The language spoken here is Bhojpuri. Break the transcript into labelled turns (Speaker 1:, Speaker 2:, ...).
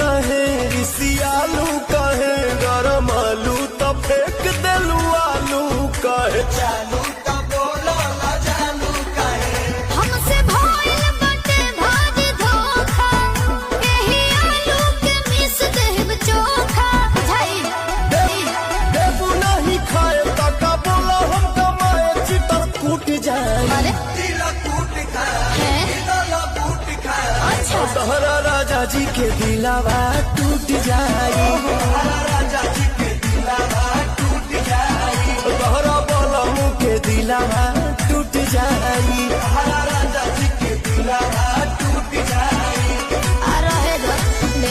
Speaker 1: कहे रिसियालू कहे गरम आलू तो फेंक देलू आलू कहे चालू तो बोलो ना चालू कहे
Speaker 2: हमसे भइल बाटे भारी धोखा एही आलू के मिस देब चोखा बुझाई
Speaker 1: देबू नहीं खाए तका बोला हम कमाए चितर कूट जाए
Speaker 2: अरे
Speaker 1: दिल कूट खाए दिल कूट खाए
Speaker 2: अच्छा
Speaker 1: तोहरा राजा जी के दिलावा टूट जाई राजा जी के दिलावा टूट जाई तोहरा बोलमू के दिलावा